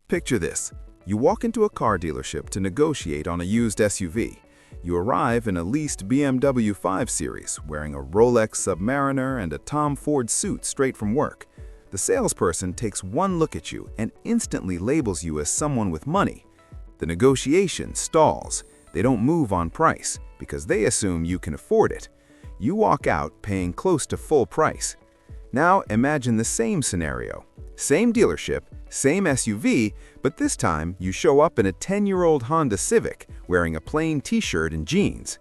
Picture this. You walk into a car dealership to negotiate on a used SUV. You arrive in a leased BMW 5 Series, wearing a Rolex Submariner and a Tom Ford suit straight from work. The salesperson takes one look at you and instantly labels you as someone with money. The negotiation stalls. They don't move on price because they assume you can afford it. You walk out paying close to full price. Now imagine the same scenario. Same dealership, same SUV, but this time you show up in a 10-year-old Honda Civic wearing a plain t-shirt and jeans.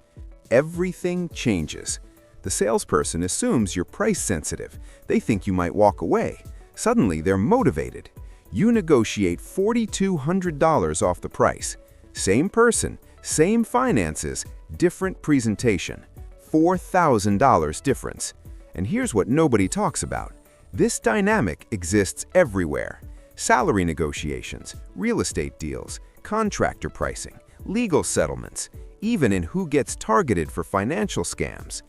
Everything changes. The salesperson assumes you're price sensitive. They think you might walk away. Suddenly they're motivated. You negotiate $4,200 off the price. Same person, same finances, different presentation. $4,000 difference. And here's what nobody talks about. This dynamic exists everywhere. Salary negotiations, real estate deals, contractor pricing, legal settlements, even in who gets targeted for financial scams.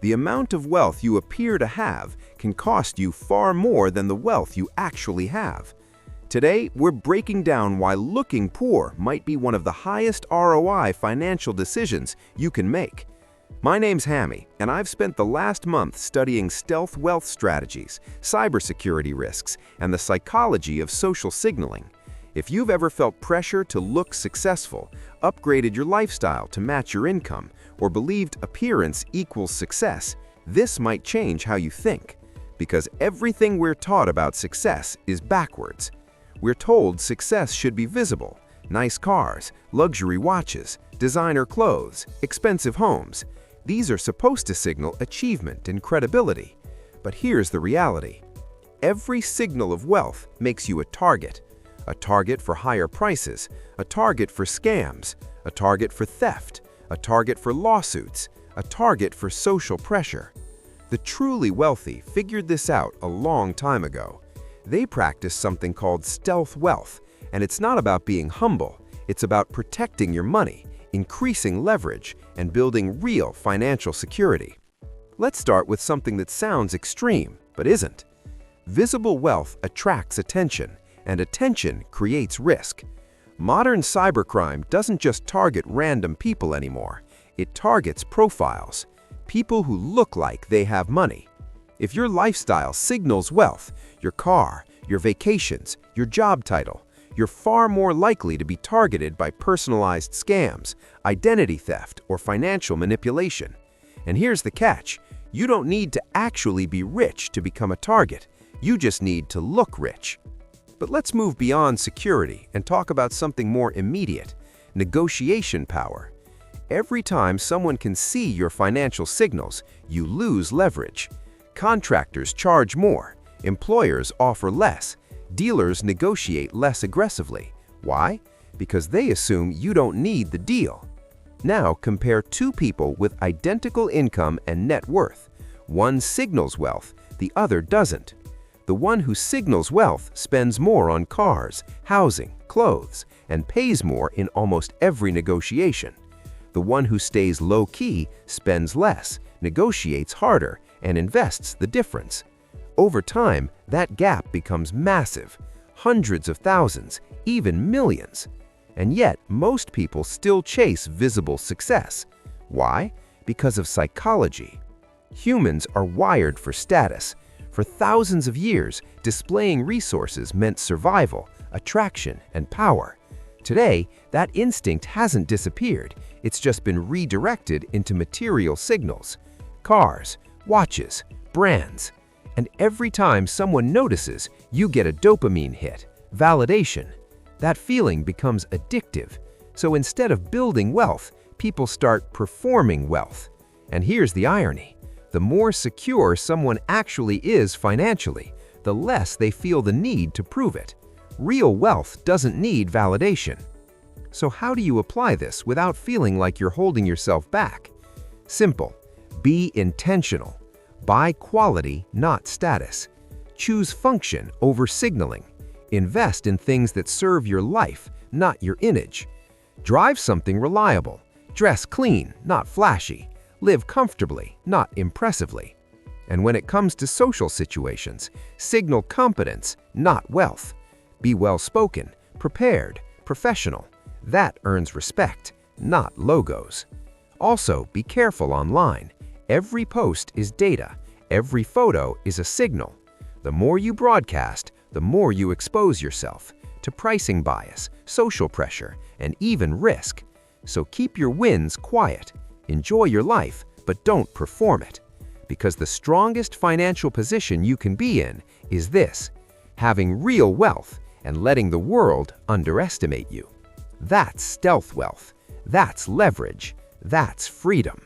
The amount of wealth you appear to have can cost you far more than the wealth you actually have. Today, we're breaking down why looking poor might be one of the highest ROI financial decisions you can make. My name's Hammy, and I've spent the last month studying stealth wealth strategies, cybersecurity risks, and the psychology of social signaling. If you've ever felt pressure to look successful, upgraded your lifestyle to match your income, or believed appearance equals success, this might change how you think. Because everything we're taught about success is backwards. We're told success should be visible: nice cars, luxury watches, designer clothes, expensive homes. These are supposed to signal achievement and credibility. But here's the reality. Every signal of wealth makes you a target for higher prices, a target for scams, a target for theft, a target for lawsuits, a target for social pressure. The truly wealthy figured this out a long time ago. They practice something called stealth wealth, and it's not about being humble, it's about protecting your money, increasing leverage, and building real financial security. Let's start with something that sounds extreme, but isn't. Visible wealth attracts attention, and attention creates risk. Modern cybercrime doesn't just target random people anymore. It targets profiles, people who look like they have money. If your lifestyle signals wealth, your car, your vacations, your job title, you're far more likely to be targeted by personalized scams, identity theft, or financial manipulation. And here's the catch. You don't need to actually be rich to become a target. You just need to look rich. But let's move beyond security and talk about something more immediate: negotiation power. Every time someone can see your financial signals, you lose leverage. Contractors charge more, employers offer less, dealers negotiate less aggressively. Why? Because they assume you don't need the deal. Now compare two people with identical income and net worth. One signals wealth, the other doesn't. The one who signals wealth spends more on cars, housing, clothes, and pays more in almost every negotiation. The one who stays low-key spends less, negotiates harder, and invests the difference. Over time, that gap becomes massive, hundreds of thousands, even millions. And yet, most people still chase visible success. Why? Because of psychology. Humans are wired for status. For thousands of years, displaying resources meant survival, attraction, and power. Today, that instinct hasn't disappeared. It's just been redirected into material signals: cars, watches, brands. And every time someone notices, you get a dopamine hit, validation. That feeling becomes addictive. So instead of building wealth, people start performing wealth. And here's the irony. The more secure someone actually is financially, the less they feel the need to prove it. Real wealth doesn't need validation. So how do you apply this without feeling like you're holding yourself back? Simple. Be intentional. Buy quality, not status. Choose function over signaling. Invest in things that serve your life, not your image. Drive something reliable. Dress clean, not flashy. Live comfortably, not impressively. And when it comes to social situations, signal competence, not wealth. Be well-spoken, Prepared, professional. That earns respect, not logos. Also, be careful online. Every post is data. Every photo is a signal. The more you broadcast, the more you expose yourself to pricing bias, social pressure, and even risk. So keep your wins quiet. Enjoy your life, but don't perform it. Because the strongest financial position you can be in is this: having real wealth and letting the world underestimate you. That's stealth wealth. That's leverage. That's freedom.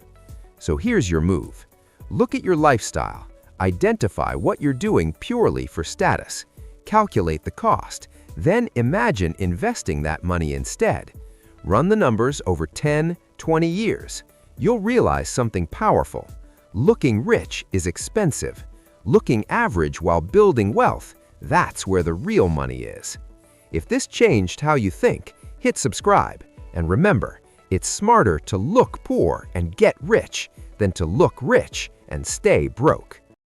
So here's your move. Look at your lifestyle. Identify what you're doing purely for status. Calculate the cost. Then imagine investing that money instead. Run the numbers over 10, 20 years. You'll realize something powerful. Looking rich is expensive. Looking average while building wealth, that's where the real money is. If this changed how you think, hit subscribe. And remember, it's smarter to look poor and get rich than to look rich and stay broke.